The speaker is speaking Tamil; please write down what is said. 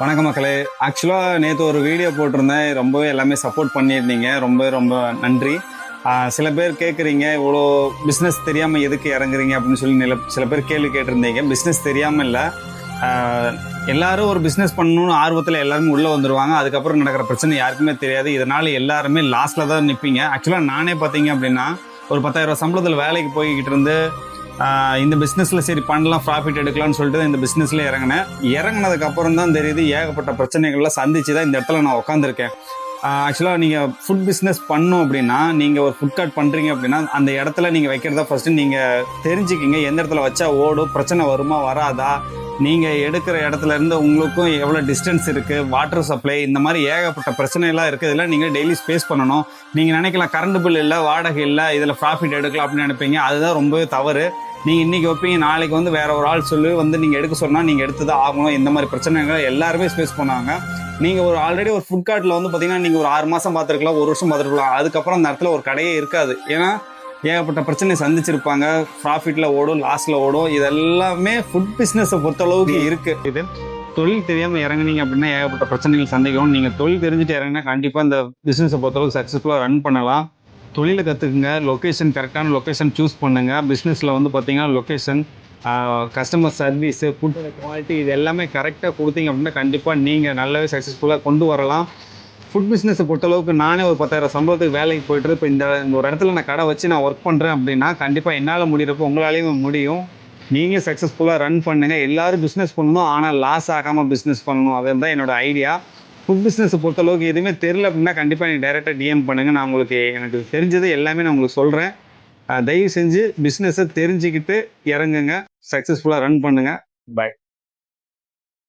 வணக்கம் மக்களே. ஆக்சுவலாக நேற்று ஒரு வீடியோ போட்டிருந்தேன். ரொம்பவே எல்லாமே சப்போர்ட் பண்ணியிருந்தீங்க. ரொம்ப ரொம்ப நன்றி. சில பேர் கேட்குறீங்க, இவ்வளோ பிஸ்னஸ் தெரியாமல் எதுக்கு இறங்குறீங்க அப்படின்னு சொல்லி சில பேர் கேள்வி கேட்டிருந்தீங்க. பிஸ்னஸ் தெரியாமல் இல்லை, எல்லாரும் ஒரு பிஸ்னஸ் பண்ணணும்னு ஆர்வத்தில் எல்லாருமே உள்ளே வந்துடுவாங்க. அதுக்கப்புறம் நடக்கிற பிரச்சனை யாருக்குமே தெரியாது. இதனால் எல்லாருமே லாஸ்ட்டில் தான் நிற்பீங்க. ஆக்சுவலாக நானே பார்த்தீங்க அப்படின்னா ஒரு 10,000 சம்பளத்தில் வேலைக்கு போய்கிட்டு இருந்து இந்த பிஸ்னஸில் சரி பண்ணலாம், ப்ராஃபிட் எடுக்கலாம்னு சொல்லிட்டு இந்த பிஸ்னஸில் இறங்கினதுக்கு அப்புறம் தான் தெரியுது ஏகப்பட்ட பிரச்சனைகள்லாம் சந்திச்சு தான் இந்த இடத்துல நான் உட்காந்துருக்கேன். ஆக்சுவலாக நீங்கள் ஃபுட் பிஸ்னஸ் பண்ணணும் அப்படின்னா, நீங்கள் ஒரு ஃபுட் கார்ட் பண்ணுறீங்க அப்படின்னா அந்த இடத்துல நீங்கள் வைக்கிறதா ஃபஸ்ட்டு நீங்கள் தெரிஞ்சுக்கிங்க. எந்த இடத்துல வச்சா ஓடும், பிரச்சனை வருமா வராதா, நீங்கள் எடுக்கிற இடத்துல இருந்து உங்களுக்கும் எவ்வளோ டிஸ்டன்ஸ் இருக்குது, வாட்டர் சப்ளை, இந்த மாதிரி ஏகப்பட்ட பிரச்சனைலாம் இருக்குது. இதெல்லாம் நீங்கள் டெய்லி ஸ்பேஸ் பண்ணணும். நீங்கள் நினைக்கலாம் கரண்ட் பில் இல்லை, வாடகை இல்லை, இதில் ப்ராஃபிட் எடுக்கலாம் அப்படின்னு நினைப்பீங்க. அதுதான் ரொம்பவே தவறு. நீங்கள் இன்றைக்கி வைப்பீங்க, நாளைக்கு வந்து வேற ஒரு ஆள் சொல்லி வந்து நீங்கள் எடுக்க சொன்னால் நீங்கள் எடுத்து தான் ஆகணும். இந்த மாதிரி பிரச்சனைகள் எல்லாருமே ஃபேஸ் பண்ணுவாங்க. நீங்கள் ஒரு ஆல்ரெடி ஒரு ஃபுட் கார்ட்டில் வந்து பார்த்தீங்கன்னா நீங்கள் ஒரு 6 மாதம் பார்த்துருக்கலாம், 1 வருஷம் பார்த்துருக்கலாம். அதுக்கப்புறம் அந்த இடத்துல ஒரு கடையே இருக்காது. ஏன்னா ஏகப்பட்ட பிரச்சனை சந்திச்சிருப்பாங்க. ப்ராஃபிட்டில் ஓடும், லாஸில் ஓடும். இதெல்லாமே ஃபுட் பிஸ்னஸை பொறுத்தளவுக்கு இருக்குது. இது தொழில் தெரியாமல் இறங்குனீங்க அப்படின்னா ஏகப்பட்ட பிரச்சனைகள் சந்திக்கும். நீங்கள் தொழில் தெரிஞ்சுட்டு இறங்கினா கண்டிப்பாக இந்த பிஸ்னஸை பொறுத்தளவுக்கு சக்ஸஸ்ஃபுல்லாக ரன் பண்ணலாம். தொழிலை கற்றுக்குங்க. லொக்கேஷன், கரெக்டான லொக்கேஷன் சூஸ் பண்ணுங்கள். பிஸ்னஸில் வந்து பார்த்தீங்கன்னா லொக்கேஷன், கஸ்டமர் சர்வீஸு, ஃபுட்டோட குவாலிட்டி, இது எல்லாமே கரெக்டாக கொடுத்தீங்க அப்படின்னா கண்டிப்பாக நீங்கள் நல்லாவே சக்ஸஸ்ஃபுல்லாக கொண்டு வரலாம். ஃபுட் பிஸ்னஸை பொறுத்தளவுக்கு நானே ஒரு 10,000 சம்பளத்துக்கு வேலைக்கு போய்ட்டு இப்போ இந்த ஒரு இடத்துல நான் கடை வச்சு நான் ஒர்க் பண்ணுறேன் அப்படின்னா கண்டிப்பாக என்னால் முடிகிறப்போ உங்களாலேயும் முடியும். நீங்கள் சக்ஸஸ்ஃபுல்லாக ரன் பண்ணுங்கள். எல்லோரும் பிஸ்னஸ் பண்ணணும், ஆனால் லாஸ் ஆகாமல் பிஸ்னஸ் பண்ணணும். அதுதான் என்னோடய ஐடியா. ஃபுட் பிஸ்னஸை பொறுத்தளவுக்கு எதுவுமே தெரியல அப்படின்னா கண்டிப்பாக நீங்கள் டைரெக்டாக டிஎம் பண்ணுங்கள். நான் உங்களுக்கு எனக்கு தெரிஞ்சது எல்லாமே நான் உங்களுக்கு சொல்கிறேன். தயவு செஞ்சு பிஸ்னஸை தெரிஞ்சுக்கிட்டு இறங்குங்க. சக்ஸஸ்ஃபுல்லாக ரன் பண்ணுங்கள். பை.